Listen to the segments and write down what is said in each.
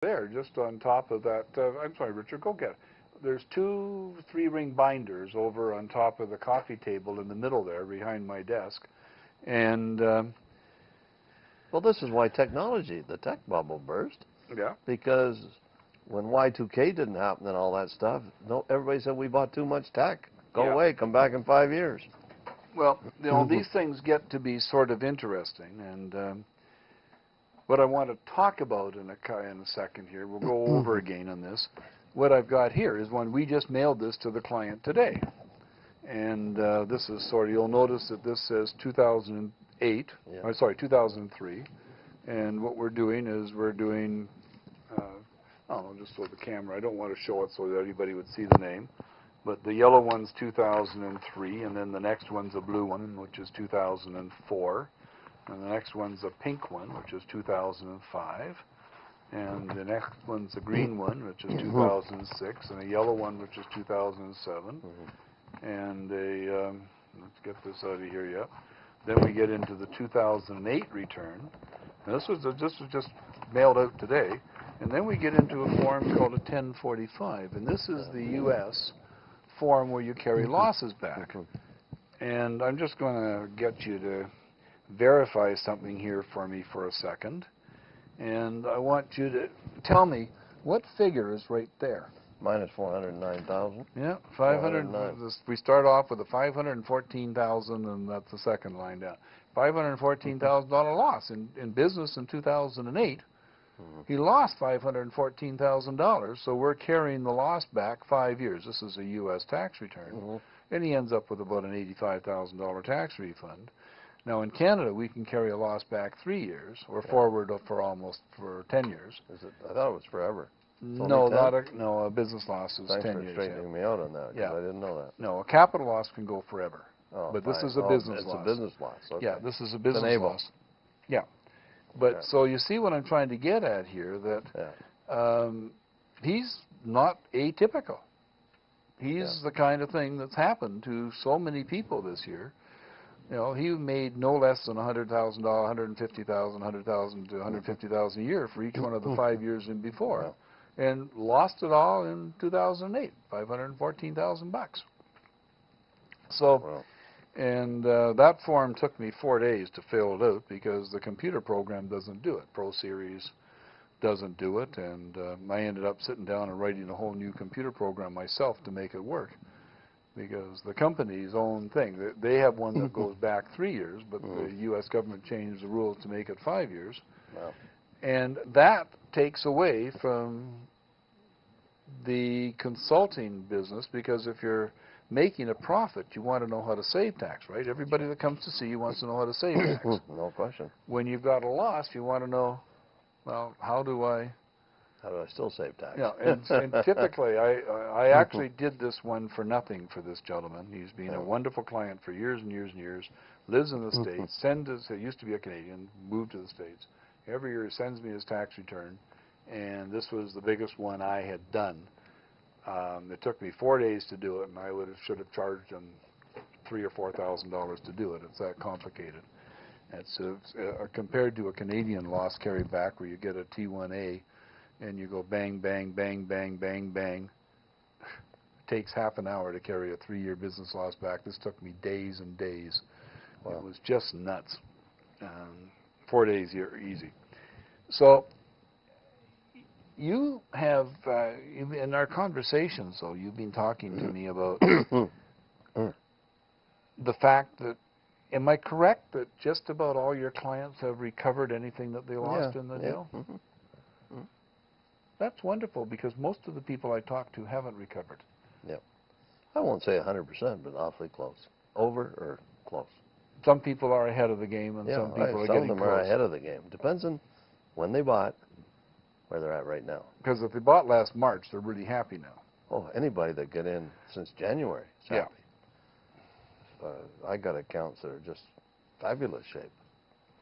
there, just on top of that. I'm sorry, Richard, go get it. There's two 3-ring binders over on top of the coffee table in the middle there behind my desk. And, well, this is why technology, the tech bubble burst. yeah. Because when Y2K didn't happen and all that stuff, no, everybody said we bought too much tech. Go away, come back in 5 years. Well, these things get to be sort of interesting. And what I want to talk about in a second here, we'll go over again on this. What I've got here is one, we just mailed this to the client today. And this is you'll notice that this says 2008, I'm sorry, 2003. And what we're doing is we're doing, I don't know, just with the camera. I don't want to show it so that everybody would see the name. But the yellow one's 2003, and then the next one's a blue one, which is 2004. And the next one's a pink one, which is 2005. And the next one's a green one, which is 2006, and a yellow one, which is 2007. And let's get this out of here, yeah. Then we get into the 2008 return. And this was just mailed out today. And then we get into a form called a 1045. And this is the U.S. form where you carry losses back. And I'm just going to get you to verify something here for me for a second. And I want you to tell me what figure is right there. Minus 409,000. Yeah, 500. We start off with a 514,000, and that's the second line down. $514,000 loss in business in 2008. He lost $514,000, so we're carrying the loss back 5 years. This is a U.S. tax return, and he ends up with about an $85,000 tax refund. Now in Canada, we can carry a loss back 3 years, or forward for 10 years. Is it? I thought it was forever. No, a business loss is 10 years. Thanks for straightening me out on that, because I didn't know that. No, a capital loss can go forever. Oh, but this is a business loss. It's a business loss. Okay. Yeah, this is a business loss. Yeah. But so you see what I'm trying to get at here, that he's not atypical. He's the kind of thing that's happened to so many people this year. You know, he made no less than $100,000, $150,000, $100,000 to $150,000 a year for each one of the 5 years in before, and lost it all in 2008, $514,000. So, and that form took me 4 days to fill it out because the computer program doesn't do it. Pro Series doesn't do it, and I ended up sitting down and writing a whole new computer program myself to make it work. Because the company's own thing, they have one that goes back 3 years, but the U.S. government changed the rules to make it 5 years. And that takes away from the consulting business, because if you're making a profit, you want to know how to save tax, right? Everybody that comes to see you wants to know how to save tax. No question. When you've got a loss, you want to know, well, how do I still save tax? Yeah, and typically, I actually did this one for nothing for this gentleman. He's been a wonderful client for years and years and years, lives in the States, he used to be a Canadian, moved to the States. Every year he sends me his tax return, and this was the biggest one I had done. It took me 4 days to do it, and I should have charged him $3,000 or $4,000 to do it. It's that complicated. It's compared to a Canadian loss carry back where you get a T1A, and you go bang, bang, bang, bang, bang, bang. It takes half an hour to carry a 3-year business loss back. This took me days and days. Wow. It was just nuts. 4 days easy. So you have, in our conversations, though, you've been talking to me about the fact that, am I correct that just about all your clients have recovered anything that they lost in the deal? That's wonderful, because most of the people I talk to haven't recovered. Yep. I won't say 100%, but awfully close. Over or close. Some people are ahead of the game, and some people are getting close. Some of them are ahead of the game. Depends on when they bought, where they're at right now. Because if they bought last March, they're really happy now. Oh, anybody that got in since January is happy. I got accounts that are just fabulous shape.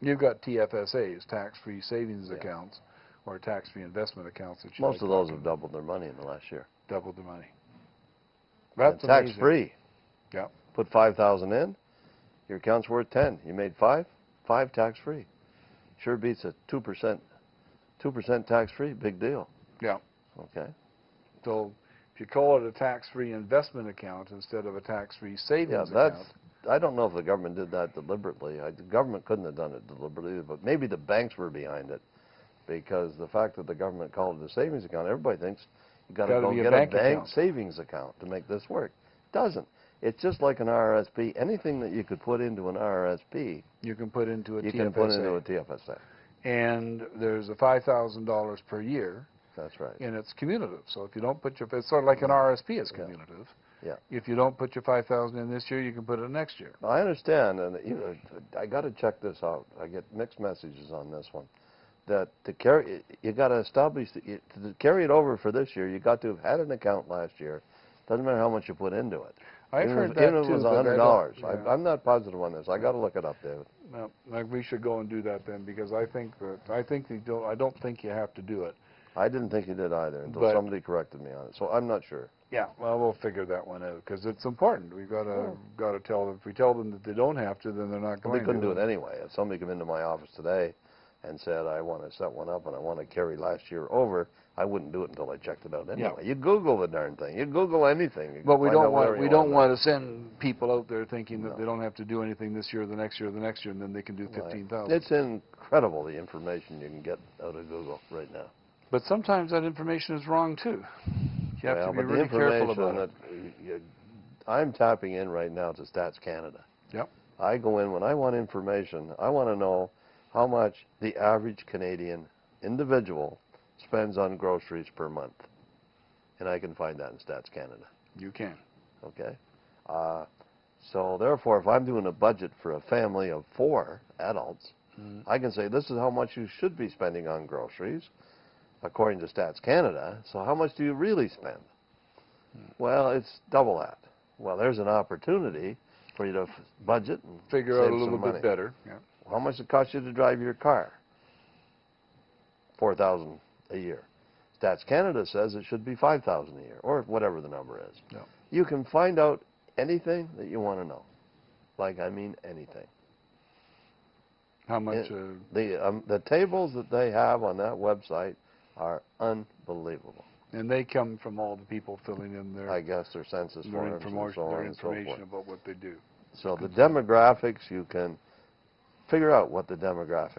You've got TFSAs, tax-free savings accounts, or tax-free investment accounts. That most of those have doubled their money in the last year. Doubled their money. That's tax-free. Yeah. Put $5,000 in, your account's worth 10. You made 5 tax-free. Sure beats a 2% 2% tax-free, big deal. Yeah. Okay. So if you call it a tax-free investment account instead of a tax-free savings Yeah, account. I don't know if the government did that deliberately. The government couldn't have done it deliberately, but maybe the banks were behind it, because the fact that the government called it a savings account, everybody thinks you got to go get a bank savings account to make this work. It doesn't. It's just like an RRSP. Anything that you could put into an RRSP, you can put into a TFSA. You can put into a TFSA. And there's a $5,000 per year. That's right. And it's cumulative. So if you don't put your, it's sort of like an RSP is cumulative. Yeah. If you don't put your $5,000 in this year, you can put it next year. I understand, and I got to check this out. I get mixed messages on this one. That to carry, you got to establish to carry it over for this year. You got to have had an account last year. Doesn't matter how much you put into it. I've heard that too. Even if it was $100. Yeah. I'm not positive on this. I got to look it up, David. No, we should go and do that then, because I don't think you have to do it. I didn't think you did either until somebody corrected me on it. So I'm not sure. Yeah, well, we'll figure that one out, because it's important. We've got to tell them. If we tell them that they don't have to, then they're not going to. They couldn't do it anyway. If somebody came into my office today and said, I want to set one up and I want to carry last year over, I wouldn't do it until I checked it out anyway. Yeah. You Google the darn thing. You Google anything. But we don't want to send people out there thinking that they don't have to do anything this year, the next year, the next year, and then they can do 15,000. It's incredible the information you can get out of Google right now. But sometimes that information is wrong too. You have to be really careful about it. I'm tapping in right now to Stats Canada. Yep. I go in when I want information. I want to know how much the average Canadian individual spends on groceries per month. And I can find that in Stats Canada. You can. Okay. So therefore, if I'm doing a budget for a family of 4 adults, I can say this is how much you should be spending on groceries, according to Stats Canada. So how much do you really spend? Well, it's double that. Well, there's an opportunity for you to budget and figure out a little bit better. Yeah. How much it costs you to drive your car? $4,000 a year. Stats Canada says it should be $5,000 a year, or whatever the number is. Yeah. You can find out anything that you want to know. Like, I mean anything. How much? The tables that they have on that website are unbelievable. And they come from all the people filling in their, I guess, their census forms and so on and so forth. Information about what they do. So the demographics, you can figure out what the demographic